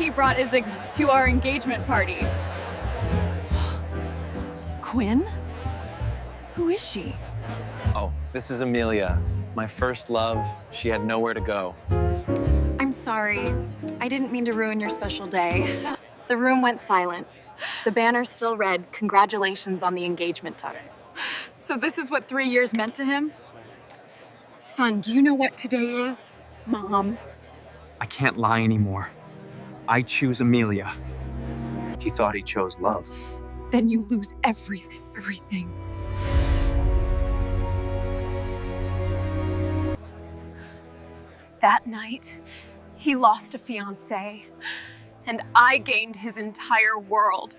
he brought Isaacs to our engagement party. Quinn? Who is she? Oh, this is Amelia. My first love. She had nowhere to go. I'm sorry. I didn't mean to ruin your special day. The room went silent. The banner still read, "Congratulations on the engagement time." So this is what 3 years meant to him? Son, do you know what today is? Mom. I can't lie anymore. I choose Amelia. He thought he chose love. Then you lose everything. That night, he lost a fiancé, and I gained his entire world.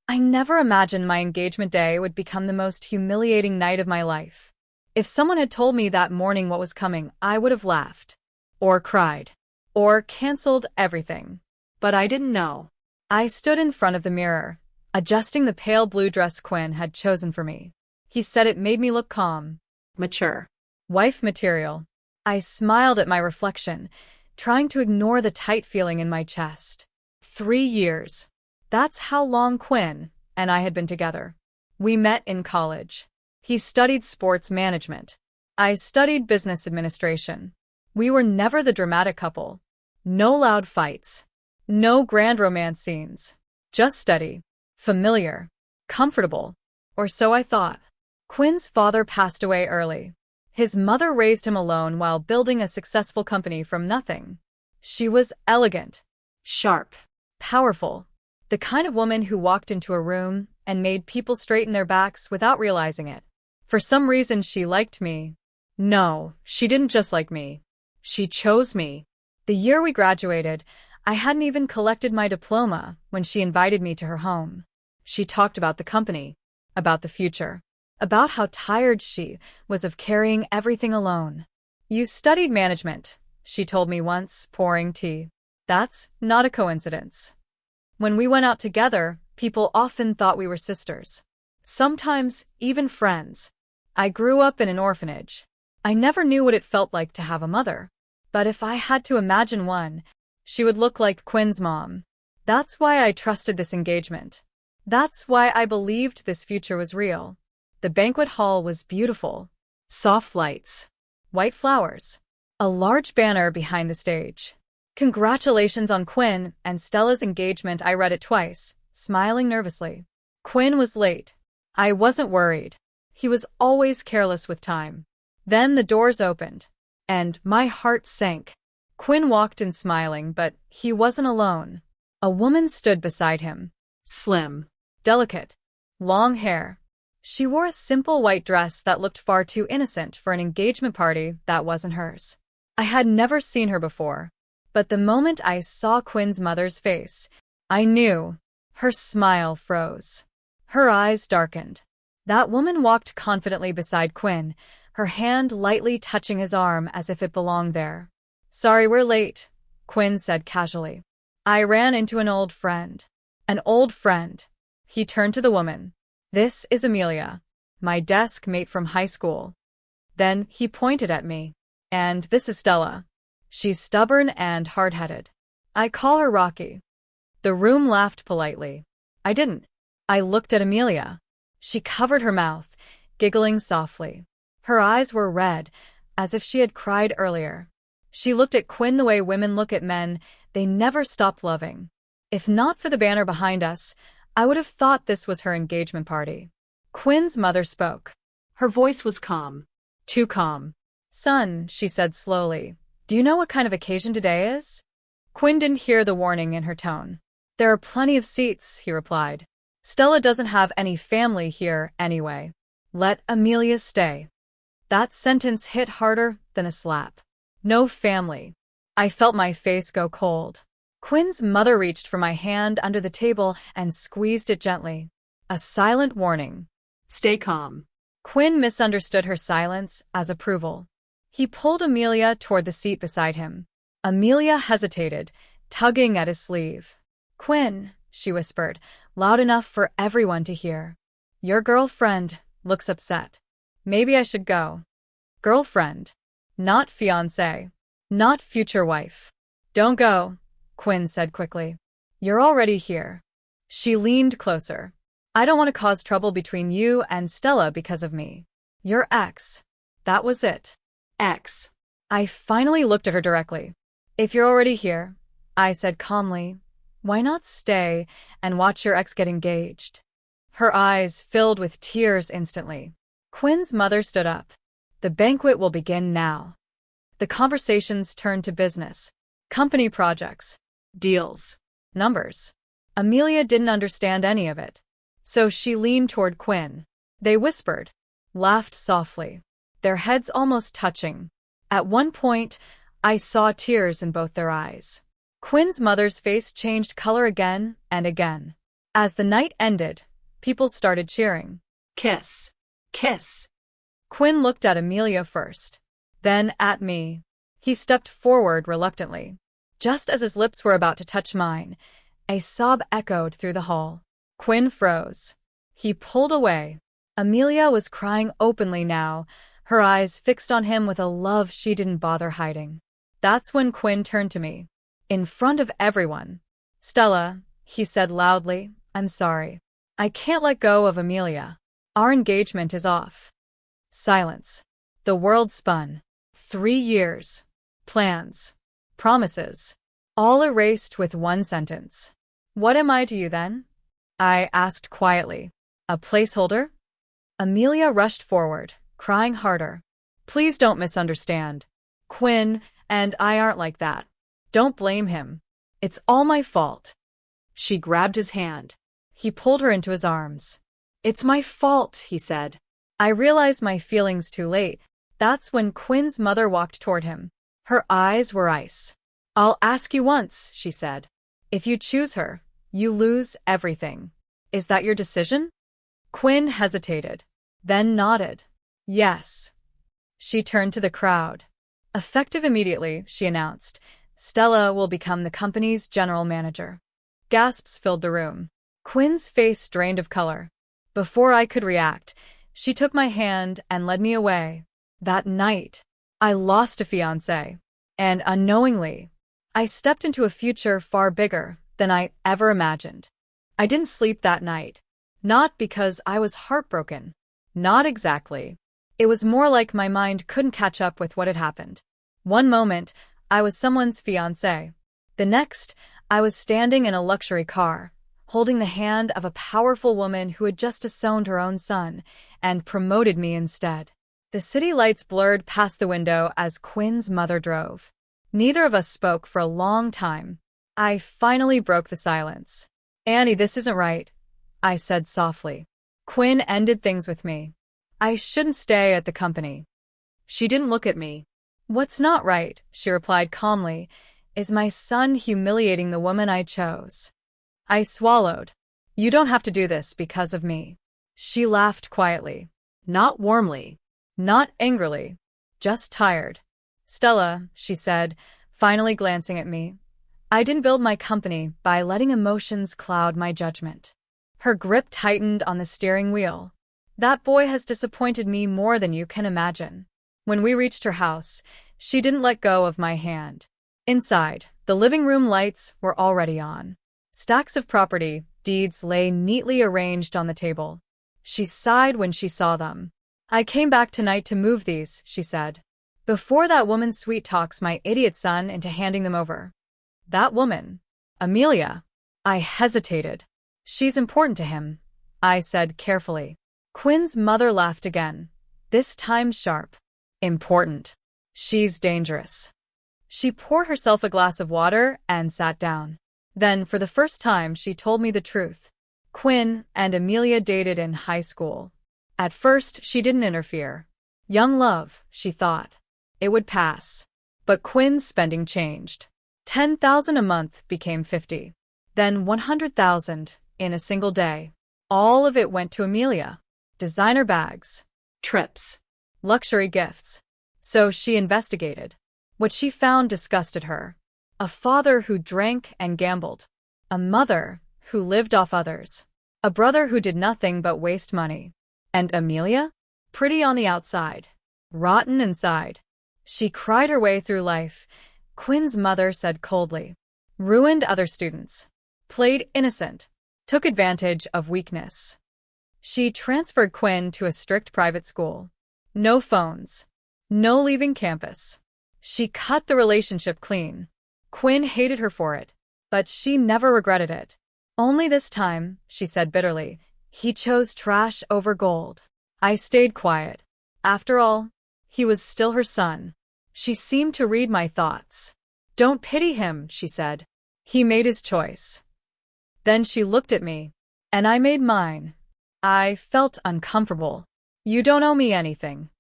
I never imagined my engagement day would become the most humiliating night of my life. If someone had told me that morning what was coming, I would have laughed, or cried, or canceled everything. But I didn't know. I stood in front of the mirror, adjusting the pale blue dress Quinn had chosen for me. He said it made me look calm, Mature. wife material. I smiled at my reflection, trying to ignore the tight feeling in my chest. 3 years. That's how long Quinn and I had been together. We met in college. He studied sports management. I studied business administration. We were never the dramatic couple. No loud fights. No grand romance scenes. Just steady, familiar, comfortable. Or so I thought. Quinn's father passed away early. His mother raised him alone while building a successful company from nothing. She was elegant, Sharp. powerful, the kind of woman who walked into a room and made people straighten their backs without realizing it. For some reason, she liked me. No, she didn't just like me. She chose me. The year we graduated, I hadn't even collected my diploma when she invited me to her home. She talked about the company, about the future, about how tired she was of carrying everything alone. You studied management, she told me once, pouring tea. That's not a coincidence. When we went out together, people often thought we were sisters. Sometimes even friends. I grew up in an orphanage. I never knew what it felt like to have a mother. But if I had to imagine one, she would look like Quinn's mom. That's why I trusted this engagement. That's why I believed this future was real. The banquet hall was beautiful. Soft lights. White flowers. A large banner behind the stage. Congratulations on Quinn and Stella's engagement. I read it twice, smiling nervously. Quinn was late. I wasn't worried. He was always careless with time. Then the doors opened, and my heart sank. Quinn walked in smiling, but he wasn't alone. A woman stood beside him. Slim. Delicate. Long hair. She wore a simple white dress that looked far too innocent for an engagement party that wasn't hers. I had never seen her before, but the moment I saw Quinn's mother's face, I knew. Her smile froze. Her eyes darkened. That woman walked confidently beside Quinn, her hand lightly touching his arm as if it belonged there. Sorry we're late, Quinn said casually. I ran into an old friend. An old friend. He turned to the woman. This is Amelia, my desk mate from high school. Then he pointed at me. And this is Stella. She's stubborn and hard-headed. I call her Rocky. The room laughed politely. I didn't. I looked at Amelia. She covered her mouth, giggling softly. Her eyes were red, as if she had cried earlier. She looked at Quinn the way women look at men they never stopped loving. If not for the banner behind us, I would have thought this was her engagement party. Quinn's mother spoke. Her voice was calm. Too calm. Son, she said slowly, do you know what kind of occasion today is? Quinn didn't hear the warning in her tone. There are plenty of seats, he replied. Stella doesn't have any family here anyway. Let Amelia stay. That sentence hit harder than a slap. No family. I felt my face go cold. Quinn's mother reached for my hand under the table and squeezed it gently. A silent warning. Stay calm. Quinn misunderstood her silence as approval. He pulled Amelia toward the seat beside him. Amelia hesitated, tugging at his sleeve. Quinn, she whispered, loud enough for everyone to hear. Your girlfriend looks upset. Maybe I should go. Girlfriend. Not fiancé. Not future wife. Don't go, Quinn said quickly. You're already here. She leaned closer. I don't want to cause trouble between you and Stella because of me. Your ex. That was it. X. I finally looked at her directly. If you're already here, I said calmly, why not stay and watch your ex get engaged? Her eyes filled with tears instantly. Quinn's mother stood up. The banquet will begin now. The conversations turned to business, company projects, Deals. numbers. Amelia didn't understand any of it, so she leaned toward Quinn. They whispered, laughed softly, their heads almost touching. At one point, I saw tears in both their eyes. Quinn's mother's face changed color again and again. As the night ended, people started cheering. Kiss. Kiss. Quinn looked at Amelia first, then at me. He stepped forward reluctantly. Just as his lips were about to touch mine, a sob echoed through the hall. Quinn froze. He pulled away. Amelia was crying openly now, her eyes fixed on him with a love she didn't bother hiding. That's when Quinn turned to me. In front of everyone. Stella, he said loudly, I'm sorry. I can't let go of Amelia. Our engagement is off. Silence. The world spun. 3 years. Plans. Promises. All erased with one sentence. What am I to you then? I asked quietly. A placeholder? Amelia rushed forward, crying harder. Please don't misunderstand. Quinn and I aren't like that. Don't blame him. It's all my fault. She grabbed his hand. He pulled her into his arms. It's my fault, he said. I realized my feelings too late. That's when Quinn's mother walked toward him. Her eyes were ice. I'll ask you once, she said. If you choose her, you lose everything. Is that your decision? Quinn hesitated, then nodded. Yes. She turned to the crowd. Effective immediately, she announced, Stella will become the company's general manager. Gasps filled the room. Quinn's face drained of color. Before I could react, she took my hand and led me away. That night, I lost a fiancé, and unknowingly, I stepped into a future far bigger than I ever imagined. I didn't sleep that night, not because I was heartbroken. Not exactly. It was more like my mind couldn't catch up with what had happened. One moment, I was someone's fiancé. The next, I was standing in a luxury car, holding the hand of a powerful woman who had just disowned her own son and promoted me instead. The city lights blurred past the window as Quinn's mother drove. Neither of us spoke for a long time. I finally broke the silence. Annie, this isn't right, I said softly. Quinn ended things with me. I shouldn't stay at the company. She didn't look at me. What's not right, she replied calmly, is my son humiliating the woman I chose. I swallowed. You don't have to do this because of me. She laughed quietly. Not warmly. Not angrily. Just tired. Stella, she said, finally glancing at me. I didn't build my company by letting emotions cloud my judgment. Her grip tightened on the steering wheel. That boy has disappointed me more than you can imagine. When we reached her house, she didn't let go of my hand. Inside, the living room lights were already on. Stacks of property deeds lay neatly arranged on the table. She sighed when she saw them. I came back tonight to move these, she said. Before that woman sweet-talks my idiot son into handing them over. That woman. Amelia. I hesitated. She's important to him, I said carefully. Quinn's mother laughed again, this time sharp. Important. She's dangerous. She poured herself a glass of water and sat down. Then, for the first time, she told me the truth. Quinn and Amelia dated in high school. At first, she didn't interfere. Young love, she thought. It would pass. But Quinn's spending changed. $10,000 a month became $50,000. Then $100,000 in a single day. All of it went to Amelia. Designer bags. Trips. Luxury gifts. So she investigated. What she found disgusted her. A father who drank and gambled. A mother who lived off others. A brother who did nothing but waste money. And Amelia? Pretty on the outside. Rotten inside. She cried her way through life. Quinn's mother said coldly. Ruined other students. played innocent, took advantage of weakness. She transferred Quinn to a strict private school. No phones. No leaving campus. She cut the relationship clean. Quinn hated her for it, but she never regretted it. Only this time, she said bitterly, he chose trash over gold. I stayed quiet. After all, he was still her son. She seemed to read my thoughts. Don't pity him, she said. He made his choice. Then she looked at me, and I made mine. I felt uncomfortable. You don't owe me anything.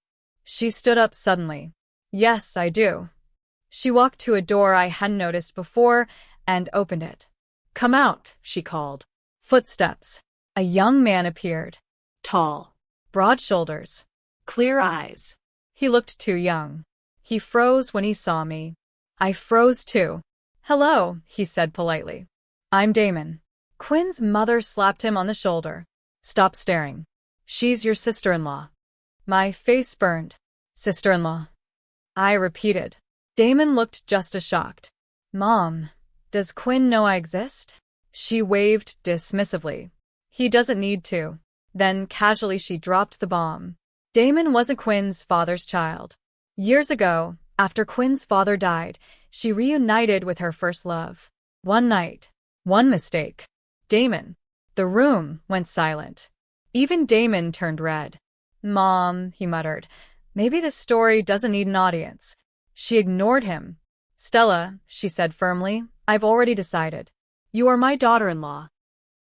She stood up suddenly. Yes, I do. She walked to a door I hadn't noticed before and opened it. Come out, she called. Footsteps. A young man appeared. Tall. Broad shoulders. Clear eyes. He looked too young. He froze when he saw me. I froze too. Hello, he said politely. I'm Damon. Quinn's mother slapped him on the shoulder. Stop staring. She's your sister-in-law. My face burned. Sister-in-law. I repeated. Damon looked just as shocked. Mom, does Quinn know I exist? She waved dismissively. He doesn't need to. Then casually she dropped the bomb. Damon wasn't Quinn's father's child. Years ago, after Quinn's father died, she reunited with her first love. One night. One mistake. Damon. The room went silent. Even Damon turned red. Mom, he muttered, maybe this story doesn't need an audience. She ignored him. Stella, she said firmly, I've already decided. You are my daughter-in-law.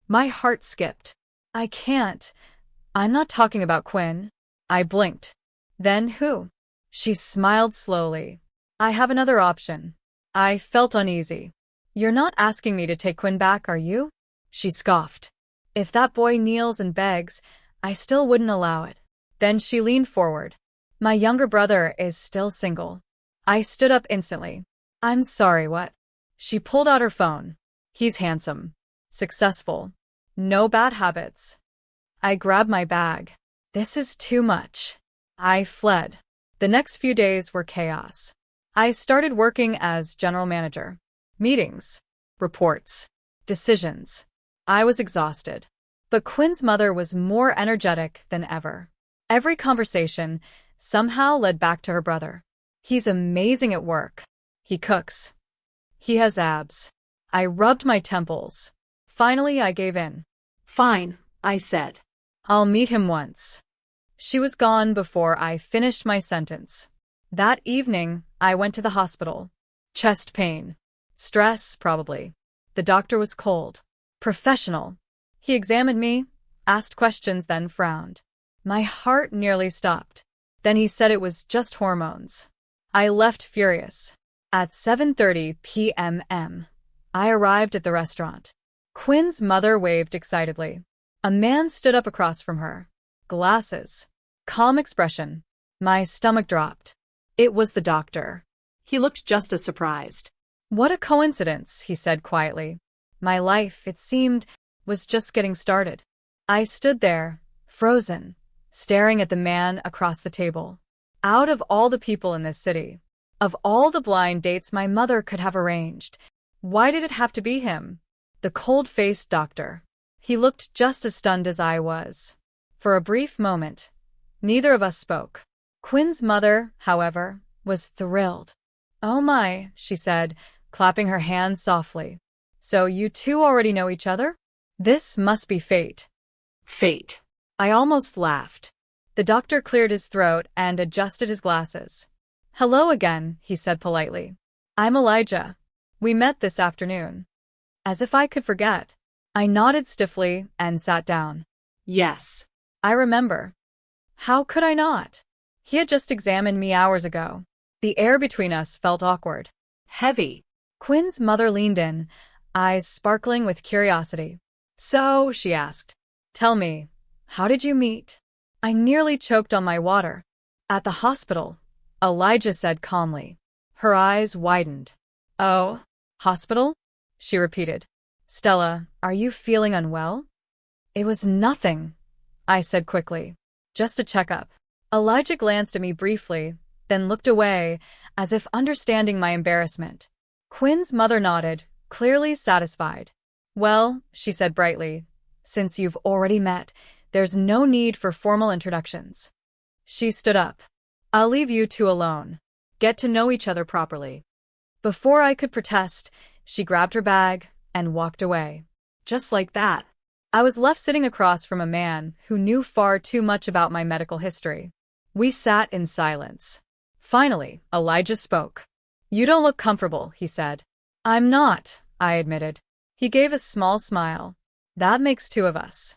My heart skipped. I can't. I'm not talking about Quinn. I blinked. Then who? She smiled slowly. I have another option. I felt uneasy. You're not asking me to take Quinn back, are you? She scoffed. If that boy kneels and begs, I still wouldn't allow it. Then she leaned forward. My younger brother is still single. I stood up instantly. I'm sorry, what? She pulled out her phone. He's handsome. Successful. No bad habits. I grabbed my bag. This is too much. I fled. The next few days were chaos. I started working as general manager. Meetings. Reports. Decisions. I was exhausted. But Quinn's mother was more energetic than ever. Every conversation somehow led back to her brother. He's amazing at work. He cooks. He has abs. I rubbed my temples. Finally, I gave in. Fine, I said. I'll meet him once. She was gone before I finished my sentence. That evening, I went to the hospital. Chest pain. Stress, probably. The doctor was cold. Professional. He examined me, asked questions, then frowned. My heart nearly stopped. Then he said it was just hormones. I left furious. At 7:30 p.m., I arrived at the restaurant. Quinn's mother waved excitedly. A man stood up across from her. Glasses. Calm expression. My stomach dropped. It was the doctor. He looked just as surprised. What a coincidence, he said quietly. My life, it seemed, was just getting started. I stood there, frozen, staring at the man across the table. Out of all the people in this city, of all the blind dates my mother could have arranged, why did it have to be him? The cold-faced doctor. He looked just as stunned as I was. For a brief moment, neither of us spoke. Quinn's mother, however, was thrilled. Oh my, she said, clapping her hands softly. So you two already know each other? This must be fate. Fate. I almost laughed. The doctor cleared his throat and adjusted his glasses. Hello again, he said politely. I'm Elijah. We met this afternoon. As if I could forget. I nodded stiffly and sat down. Yes. I remember. How could I not? He had just examined me hours ago. The air between us felt awkward. Heavy. Quinn's mother leaned in, eyes sparkling with curiosity. So, she asked, tell me, how did you meet? I nearly choked on my water. At the hospital, Elijah said calmly. Her eyes widened. Oh, hospital? She repeated. Stella, are you feeling unwell? It was nothing, I said quickly. Just a checkup. Elijah glanced at me briefly, then looked away, as if understanding my embarrassment. Quinn's mother nodded, clearly satisfied. Well, she said brightly, since you've already met, there's no need for formal introductions. She stood up. I'll leave you two alone. Get to know each other properly. Before I could protest, she grabbed her bag and walked away. Just like that. I was left sitting across from a man who knew far too much about my medical history. We sat in silence. Finally, Elijah spoke. You don't look comfortable, he said. I'm not, I admitted. He gave a small smile. That makes two of us.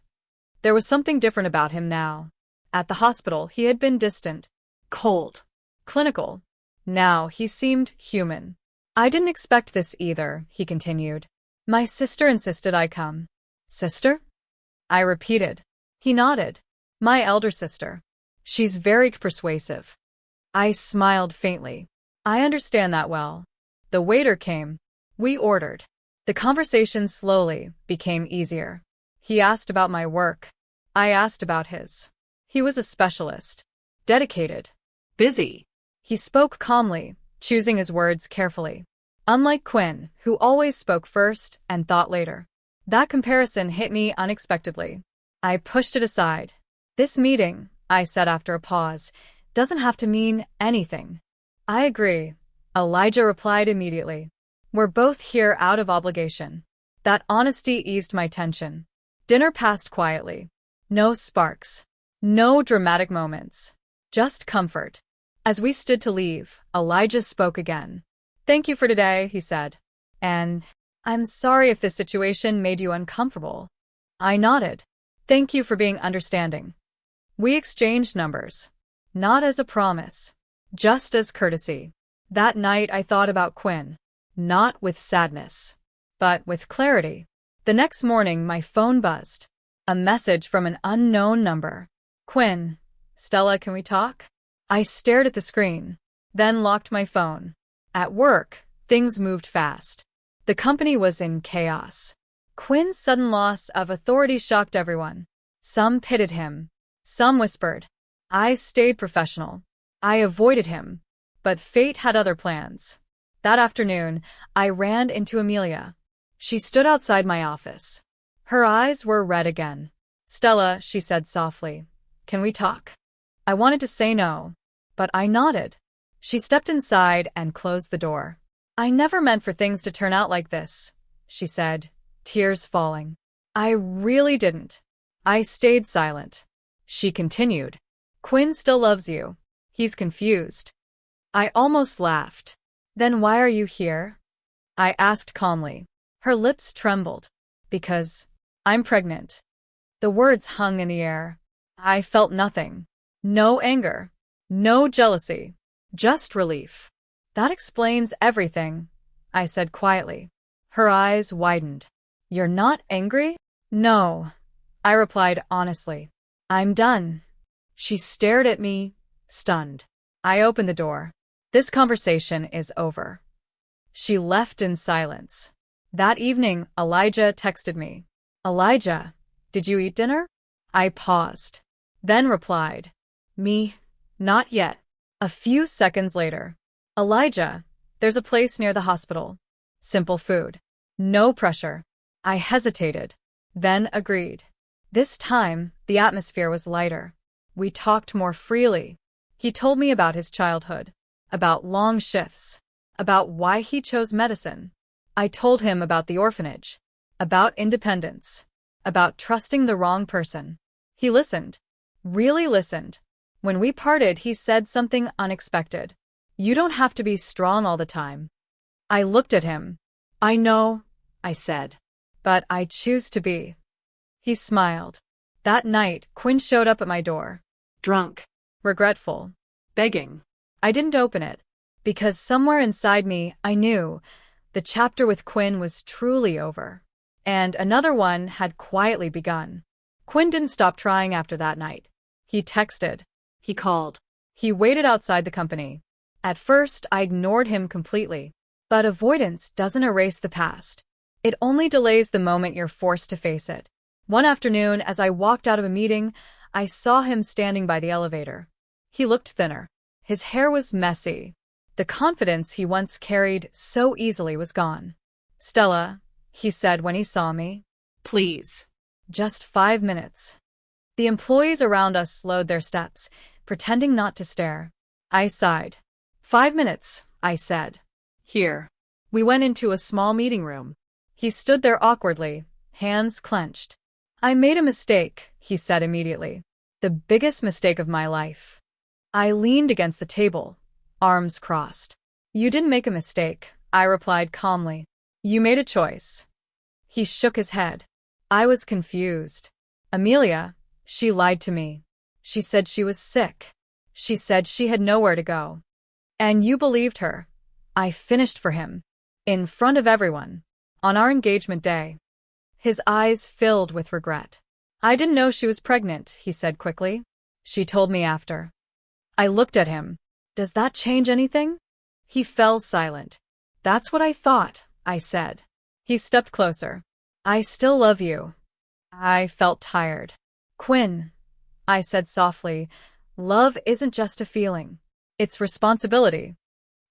There was something different about him now. At the hospital, he had been distant, cold, clinical. Now he seemed human. I didn't expect this either, he continued. My sister insisted I come. Sister? I repeated. He nodded. My elder sister. She's very persuasive. I smiled faintly. I understand that well. The waiter came. We ordered. The conversation slowly became easier. He asked about my work. I asked about his. He was a specialist. Dedicated. Busy. He spoke calmly, choosing his words carefully. Unlike Quinn, who always spoke first and thought later. That comparison hit me unexpectedly. I pushed it aside. This meeting, I said after a pause, doesn't have to mean anything. I agree, Elijah replied immediately. We're both here out of obligation. That honesty eased my tension. Dinner passed quietly. No sparks. No dramatic moments. Just comfort. As we stood to leave, Elijah spoke again. Thank you for today, he said. And I'm sorry if this situation made you uncomfortable. I nodded. Thank you for being understanding. We exchanged numbers. Not as a promise, just as courtesy. That night I thought about Quinn. Not with sadness, but with clarity. The next morning my phone buzzed. A message from an unknown number. Quinn, Stella, can we talk? I stared at the screen, then locked my phone. At work, things moved fast. The company was in chaos. Quinn's sudden loss of authority shocked everyone. Some pitied him. Some whispered. I stayed professional. I avoided him. But fate had other plans. That afternoon, I ran into Amelia. She stood outside my office. Her eyes were red again. Stella, she said softly, can we talk? I wanted to say no, but I nodded. She stepped inside and closed the door. I never meant for things to turn out like this, she said, tears falling. I really didn't. I stayed silent. She continued. Quinn still loves you. He's confused. I almost laughed. Then why are you here? I asked calmly. Her lips trembled. Because I'm pregnant. The words hung in the air. I felt nothing. No anger. No jealousy. Just relief. That explains everything, I said quietly. Her eyes widened. You're not angry? No, I replied honestly. I'm done. She stared at me, stunned. I opened the door. This conversation is over. She left in silence. That evening, Elijah texted me. Elijah, did you eat dinner? I paused. Then replied. Me, not yet. A few seconds later. Elijah, there's a place near the hospital. Simple food. No pressure. I hesitated, then agreed. This time, the atmosphere was lighter. We talked more freely. He told me about his childhood, about long shifts, about why he chose medicine. I told him about the orphanage, about independence, about trusting the wrong person. He listened, really listened. When we parted, he said something unexpected. You don't have to be strong all the time. I looked at him. I know, I said, but I choose to be. He smiled. That night, Quinn showed up at my door. Drunk, regretful, begging. I didn't open it, because somewhere inside me, I knew the chapter with Quinn was truly over, and another one had quietly begun. Quinn didn't stop trying after that night. He texted. He called. He waited outside the company. At first, I ignored him completely. But avoidance doesn't erase the past. It only delays the moment you're forced to face it. One afternoon, as I walked out of a meeting, I saw him standing by the elevator. He looked thinner. His hair was messy. The confidence he once carried so easily was gone. Stella, he said when he saw me. Please. Just 5 minutes. The employees around us slowed their steps, pretending not to stare. I sighed. 5 minutes, I said. Here. We went into a small meeting room. He stood there awkwardly, hands clenched. I made a mistake, he said immediately. The biggest mistake of my life. I leaned against the table, arms crossed. You didn't make a mistake, I replied calmly. You made a choice. He shook his head. I was confused. Amelia, she lied to me. She said she was sick. She said she had nowhere to go. And you believed her. I finished for him. In front of everyone. On our engagement day. His eyes filled with regret. I didn't know she was pregnant, he said quickly. She told me after. I looked at him. Does that change anything? He fell silent. That's what I thought, I said. He stepped closer. I still love you. I felt tired. Quinn, I said softly, love isn't just a feeling. It's responsibility.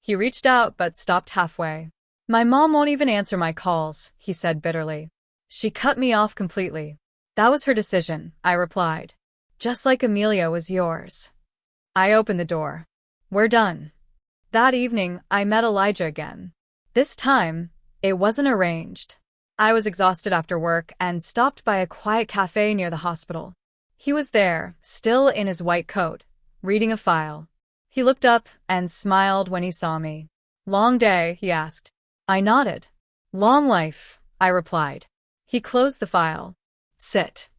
He reached out but stopped halfway. My mom won't even answer my calls, he said bitterly. She cut me off completely. That was her decision, I replied. Just like Amelia was yours. I opened the door. We're done. That evening, I met Elijah again. This time, it wasn't arranged. I was exhausted after work and stopped by a quiet cafe near the hospital. He was there, still in his white coat, reading a file. He looked up and smiled when he saw me. Long day, he asked. I nodded. Long life, I replied. He closed the file. Sit.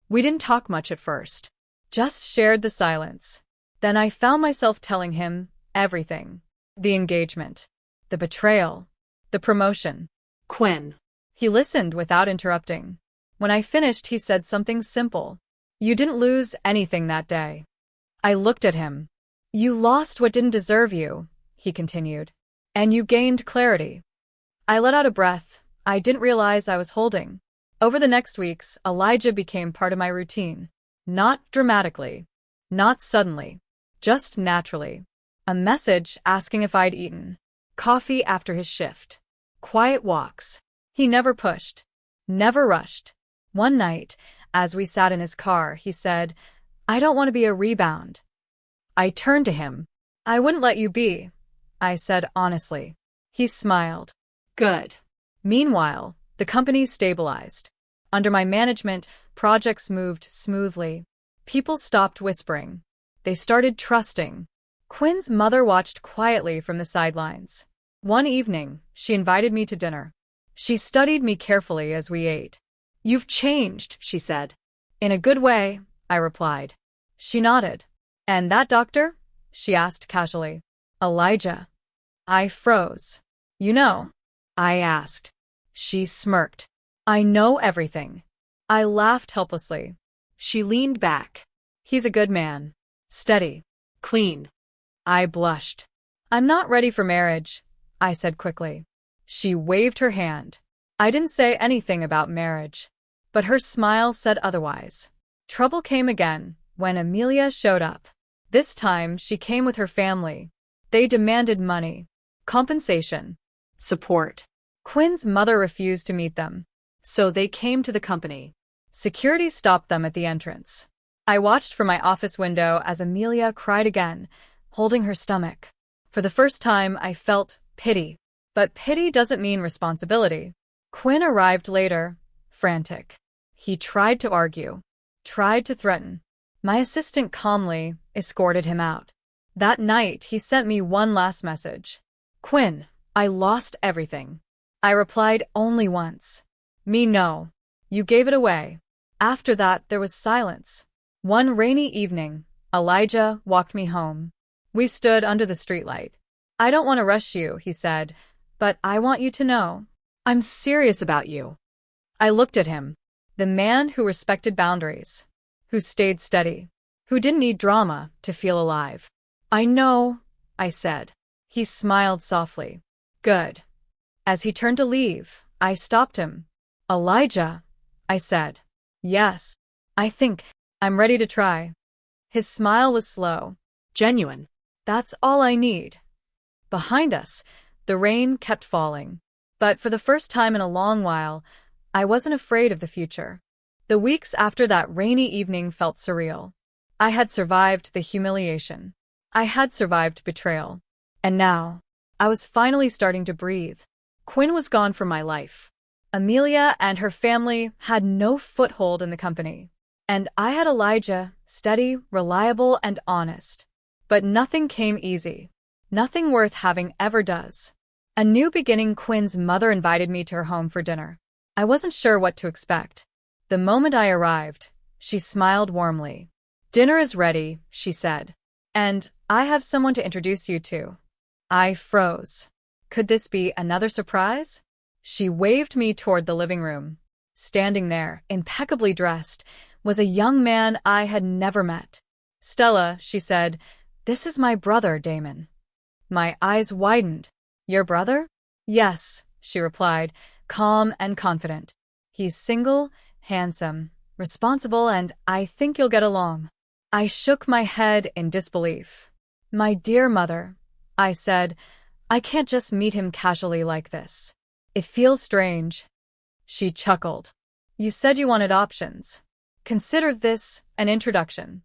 We didn't talk much at first. Just shared the silence. Then I found myself telling him everything. The engagement. The betrayal. The promotion. Quinn. He listened without interrupting. When I finished, he said something simple. You didn't lose anything that day. I looked at him. You lost what didn't deserve you, he continued. And you gained clarity. I let out a breath I didn't realize I was holding. Over the next weeks, Elijah became part of my routine. Not dramatically. Not suddenly. Just naturally. A message asking if I'd eaten. Coffee after his shift. Quiet walks. He never pushed. Never rushed. One night, as we sat in his car, he said, I don't want to be a rebound. I turned to him. I wouldn't let you be, I said honestly. He smiled. Good. Meanwhile, the company stabilized. Under my management, projects moved smoothly. People stopped whispering. They started trusting. Quinn's mother watched quietly from the sidelines. One evening, she invited me to dinner. She studied me carefully as we ate. You've changed, she said. In a good way, I replied. She nodded. And that doctor? She asked casually. Elijah. I froze. You know? I asked. She smirked. I know everything. I laughed helplessly. She leaned back. He's a good man. Steady. Clean. I blushed. I'm not ready for marriage, I said quickly. She waved her hand. I didn't say anything about marriage. But her smile said otherwise. Trouble came again when Amelia showed up. This time she came with her family. They demanded money. Compensation. Support. Quinn's mother refused to meet them. So they came to the company. Security stopped them at the entrance. I watched from my office window as Amelia cried again, holding her stomach. For the first time, I felt pity. But pity doesn't mean responsibility. Quinn arrived later, frantic. He tried to argue, tried to threaten. My assistant calmly escorted him out. That night, he sent me one last message. Quinn, I lost everything. I replied only once. Me no. You gave it away. After that, there was silence. One rainy evening, Elijah walked me home. We stood under the streetlight. I don't want to rush you, he said, but I want you to know. I'm serious about you. I looked at him. The man who respected boundaries. Who stayed steady. Who didn't need drama to feel alive. I know, I said. He smiled softly. Good. As he turned to leave, I stopped him. Elijah, I said. Yes. I think I'm ready to try. His smile was slow. Genuine. That's all I need. Behind us, the rain kept falling. But for the first time in a long while, I wasn't afraid of the future. The weeks after that rainy evening felt surreal. I had survived the humiliation. I had survived betrayal. And now, I was finally starting to breathe. Quinn was gone from my life. Amelia and her family had no foothold in the company. And I had Elijah, steady, reliable, and honest. But nothing came easy. Nothing worth having ever does. A new beginning. Quinn's mother invited me to her home for dinner. I wasn't sure what to expect. The moment I arrived, she smiled warmly. "Dinner is ready," she said. "And I have someone to introduce you to." I froze. Could this be another surprise? She waved me toward the living room. Standing there, impeccably dressed, was a young man I had never met. "Stella," she said, "this is my brother, Damon." My eyes widened. "Your brother?" "Yes," she replied, calm and confident. "He's single, handsome, responsible, and I think you'll get along." I shook my head in disbelief. "My dear mother," I said, "I can't just meet him casually like this. It feels strange." She chuckled. "You said you wanted options. Consider this an introduction."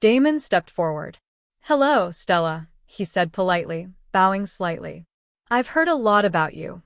Damon stepped forward. "Hello, Stella," he said politely, bowing slightly. "I've heard a lot about you."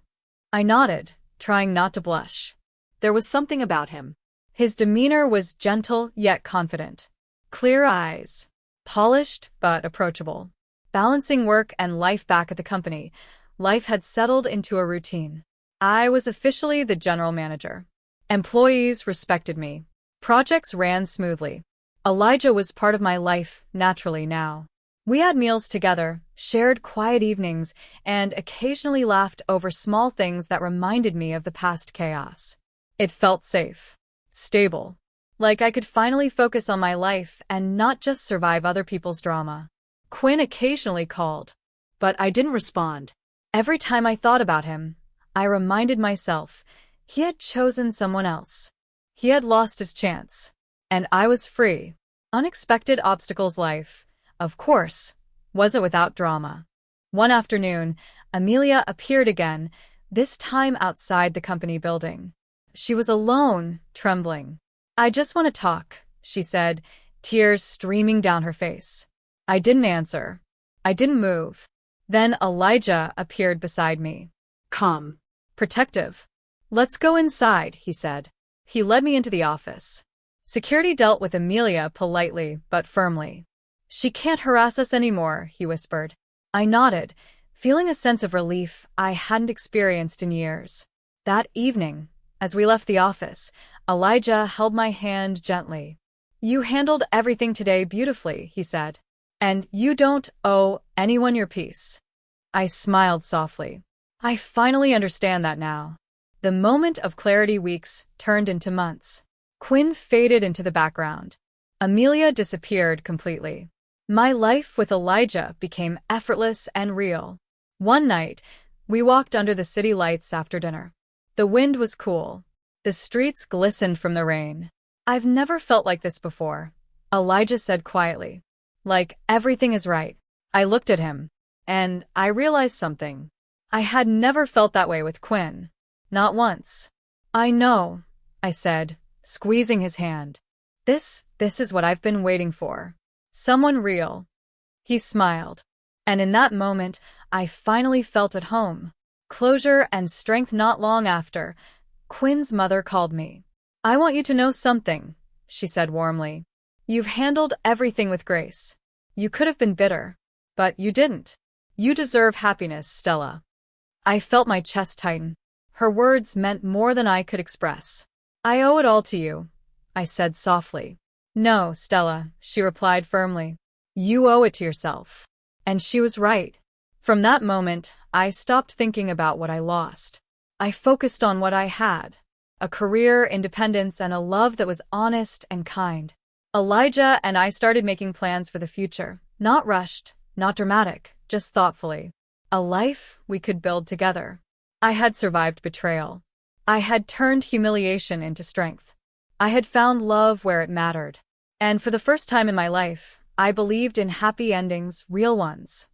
I nodded, trying not to blush. There was something about him. His demeanor was gentle yet confident. Clear eyes. Polished but approachable. Balancing work and life back at the company, life had settled into a routine. I was officially the general manager. Employees respected me. Projects ran smoothly. Elijah was part of my life naturally now. We had meals together, shared quiet evenings, and occasionally laughed over small things that reminded me of the past chaos. It felt safe, stable, like I could finally focus on my life and not just survive other people's drama. Quinn occasionally called, but I didn't respond. Every time I thought about him, I reminded myself he had chosen someone else. He had lost his chance, and I was free. Unexpected obstacles life, of course, wasn't without drama. One afternoon, Amelia appeared again, this time outside the company building. She was alone, trembling. "I just want to talk," she said, tears streaming down her face. I didn't answer. I didn't move. Then Elijah appeared beside me. "Come." Protective. "Let's go inside," he said. He led me into the office. Security dealt with Amelia politely but firmly. "She can't harass us anymore," he whispered. I nodded, feeling a sense of relief I hadn't experienced in years. That evening, as we left the office, Elijah held my hand gently. "You handled everything today beautifully," he said. "And you don't owe anyone your peace." I smiled softly. I finally understand that now. The moment of clarity weeks turned into months. Quinn faded into the background. Amelia disappeared completely. My life with Elijah became effortless and real. One night, we walked under the city lights after dinner. The wind was cool. The streets glistened from the rain. "I've never felt like this before," Elijah said quietly. "Like everything is right." I looked at him, and I realized something. I had never felt that way with Quinn. Not once. "I know," I said, squeezing his hand. This is what I've been waiting for. Someone real." He smiled. And in that moment, I finally felt at home. Closure and strength. Not long after, Quinn's mother called me. "I want you to know something," she said warmly. "You've handled everything with grace. You could have been bitter, but you didn't. You deserve happiness, Stella." I felt my chest tighten. Her words meant more than I could express. "I owe it all to you," I said softly. "No, Stella," she replied firmly. "You owe it to yourself." And she was right. From that moment, I stopped thinking about what I lost. I focused on what I had. A career, independence, and a love that was honest and kind. Elijah and I started making plans for the future. Not rushed, not dramatic, just thoughtfully. A life we could build together. I had survived betrayal. I had turned humiliation into strength. I had found love where it mattered. And for the first time in my life, I believed in happy endings, real ones.